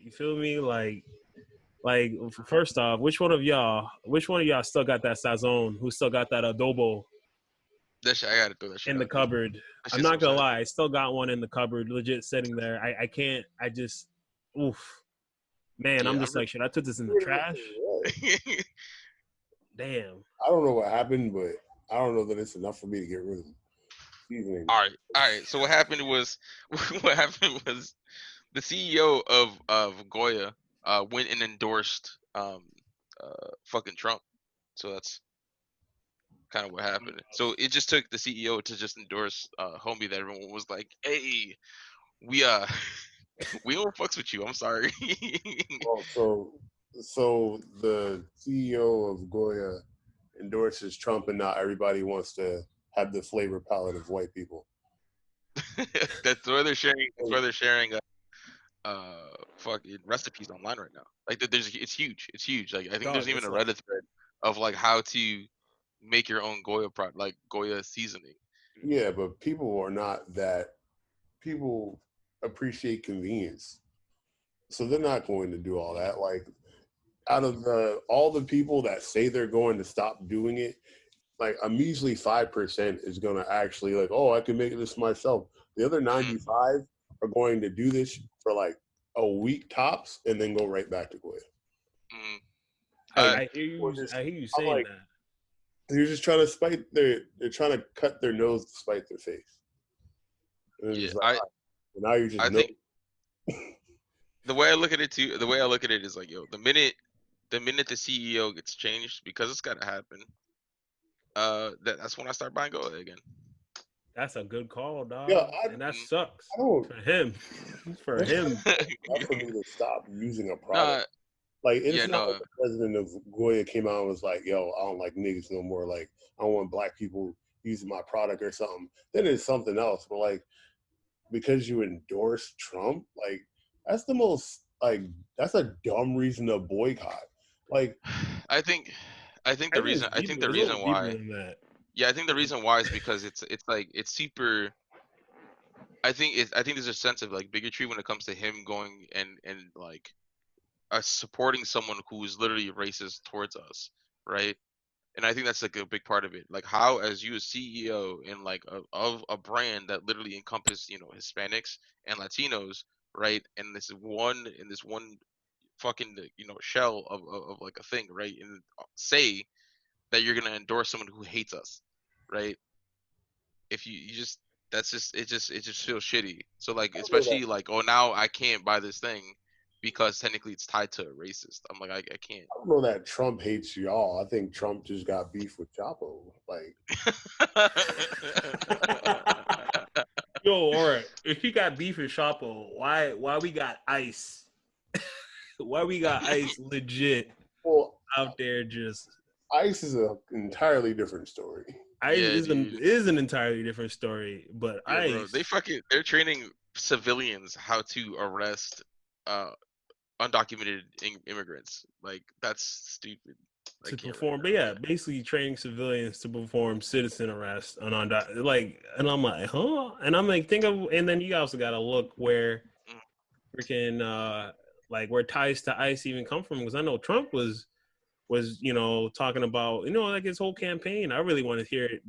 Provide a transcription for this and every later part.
You feel me? First off, which one of y'all still got that sazon? Who still got that adobo That shit, I gotta throw that shit in the out, dude. cupboard? That I'm shit's not some gonna shit. lie, I still got one in the cupboard, legit sitting there. I can't. I just, oof, man. I'm Yeah, just like, should I put this in the trash? Damn. I don't know what happened, but I don't know that it's enough for me to get rid of seasoning. all right. So what happened was, the CEO of Goya went and endorsed fucking Trump. So that's kind of what happened. So it just took the CEO to just endorse homie that everyone was like, hey, we we don't fucks with you. I'm sorry. Well, so the CEO of Goya endorses Trump, and not everybody wants to have the flavor palette of white people. That's why they're sharing. That's why they're sharing. Fucking recipes online right now. Like it's huge. It's huge. Like I think Dog, there's even it's a like, Reddit thread of like how to make your own Goya product, like Goya seasoning. Yeah, but people are not that. People appreciate convenience, so they're not going to do all that. Like out of all the people that say they're going to stop doing it, like a measly 5% is going to actually like, oh, I can make this myself. The other 95 are going to do this for like a week tops and then go right back to Goya. I hear you. I hear you saying like, that. They're just trying to spite they're trying to cut their nose to spite their face. And Yeah, like, now you're just I think the way I look at it too. The way I look at it is like, yo, the minute the CEO gets changed, because it's gotta happen. That's when I start buying Goya again. That's a good call, dog. Yeah, and that sucks I don't, for him. For him. Not for me to stop using a product. Like it's not like the president of Goya came out and was like, "Yo, I don't like niggas no more. Like I don't want black people using my product or something." Then it's something else. But like because you endorse Trump, like that's the most that's a dumb reason to boycott. Like I think the reason why. Yeah, I think the reason why is because it's like it's super. I think there's a sense of like bigotry when it comes to him going and like supporting someone who is literally racist towards us, right? And I think that's like a big part of it. Like how, as you a CEO in like of a brand that literally encompass Hispanics and Latinos, right? And this one fucking shell of like a thing, right? And say that you're gonna endorse someone who hates us, right? If you just it just feels shitty. So like especially like, oh, now I can't buy this thing because technically it's tied to a racist. I'm like, I can't. I don't know that Trump hates y'all. I think Trump just got beef with Chapo. Like, yo, all right. If he got beef with Chapo, why we got ICE? Why we got ICE legit out there? Just ICE is an entirely different story. ICE is an entirely different story, but ICE, bro, they're training civilians how to arrest undocumented immigrants. Like that's stupid. To perform, but yeah, basically training civilians to perform citizen arrest on like, and I'm like, huh? And I'm like, and then you also got to look where freaking like where ties to ICE even come from, because I know Trump was talking about like his whole campaign. I really want to hear it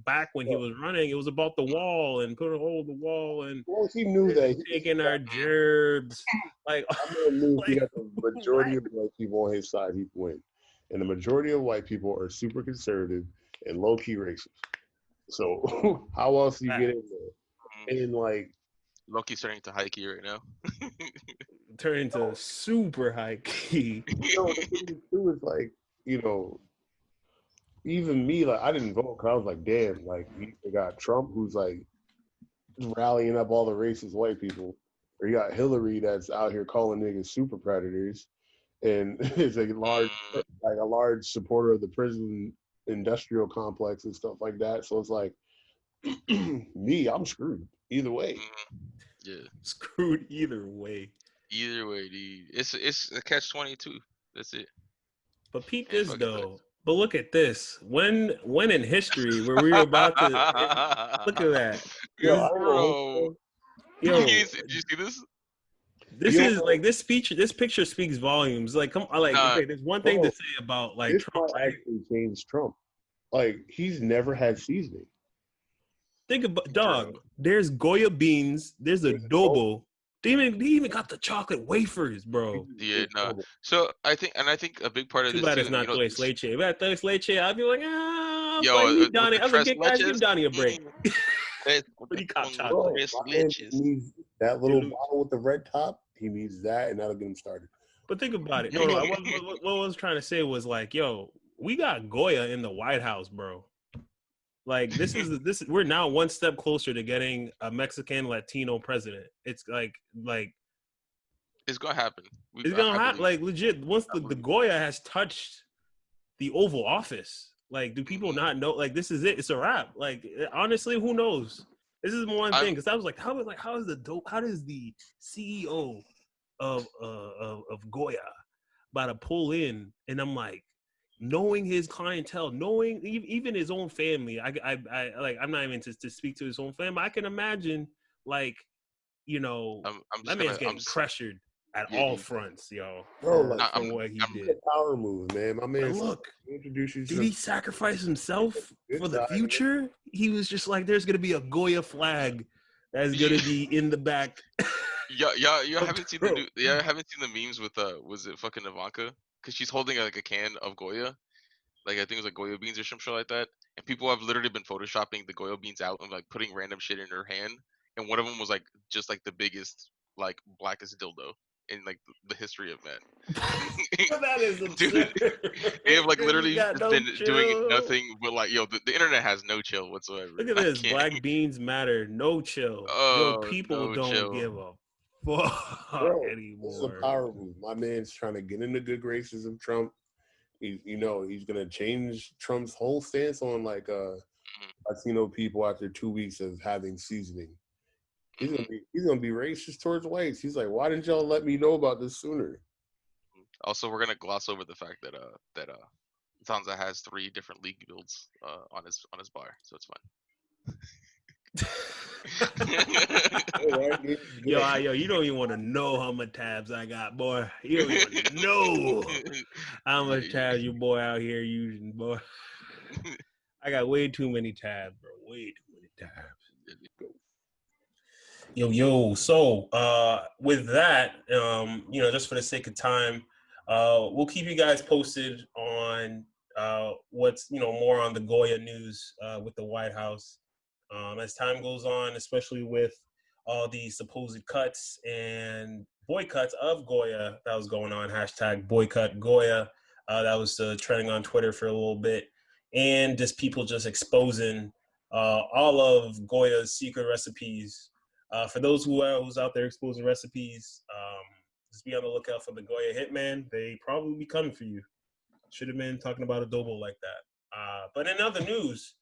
back when he was running. It was about the wall and put a hole in the wall, and he knew that taking our gerbs. Like, I knew he got the majority of white people on his side, he'd win. And the majority of white people are super conservative and low key racist. So how else do you get in there? And like low key starting to high key right now. Turn into super high key. The thing too is like, even me, like I didn't vote because I was like, damn, like you got Trump who's like rallying up all the racist white people, or you got Hillary that's out here calling niggas super predators, and is a large supporter of the prison industrial complex and stuff like that. So it's like, me, I'm screwed either way. Yeah, screwed either way. Either way, dude. It's a catch-22. That's it. But Pete, this though. But look at this. When in history where we were about to look at that. Yo, did you see this? This is like this picture speaks volumes. Like, come on, like, okay, there's one thing to say about like this Trump. might actually change Trump. Like, he's never had seasoning. Think about dog. There's Goya beans. There's adobo. They even got the chocolate wafers, bro. Yeah, no. So I think a big part of Too this bad too, it's not tres leche. If I had tres leche, I'd be like, yo, Donnie. I was like, guys, give Donnie a break. But he got chocolate. That little bottle with the red top, he needs that, and that'll get him started. But think about it. No. What I was trying to say was like, yo, we got Goya in the White House, bro. Like this. We're now one step closer to getting a Mexican Latino president. It's like it's gonna happen. It's gonna happen. Like legit. Once the Goya has touched the Oval Office, like, do people not know? Like, this is it. It's a wrap. Like, honestly, who knows? This is one thing because I was like, how does the CEO of Goya about to pull in? And I'm like, knowing his clientele, knowing even his own family. I like, I'm not even to speak to his own family. I can imagine, like, you know, that man's getting pressured at all fronts, yo. Bro, for what he did. A power move, man. My man. Look, did he sacrifice himself for the future? He was just like, there's gonna be a Goya flag that's gonna be in the back. You haven't seen the memes with was it fucking Ivanka? Because she's holding like a can of Goya, like I think it was like Goya beans or some shit like that, and people have literally been photoshopping the Goya beans out and like putting random shit in her hand, and one of them was like just like the biggest, like, blackest dildo in like the history of man. That is dude. They have like literally been doing nothing but like, yo, the internet has no chill whatsoever. Look at this, Black Beans Matter, no chill. Yo, people don't give a fuck anymore. This is a power move. My man's trying to get in the good graces of Trump. He's gonna change Trump's whole stance on like Latino people after 2 weeks of having seasoning. He's gonna be racist towards whites. He's like, why didn't y'all let me know about this sooner? Also, we're gonna gloss over the fact that Zanza has 3 different league builds on his bar, so it's fine. Yo, you don't even want to know how much tabs I got, boy. You don't even know how much tabs your boy out here using, boy. I got way too many tabs, bro. Way too many tabs. Yo. So, with that, just for the sake of time, we'll keep you guys posted on what's more on the Goya news with the White House as time goes on, especially with all these supposed cuts and boycotts of Goya that was going on. Hashtag boycott Goya. That was trending on Twitter for a little bit, and just people just exposing all of Goya's secret recipes. For those who's out there exposing recipes, just be on the lookout for the Goya Hitman. They probably be coming for you. Should have been talking about adobo like that. But in other news,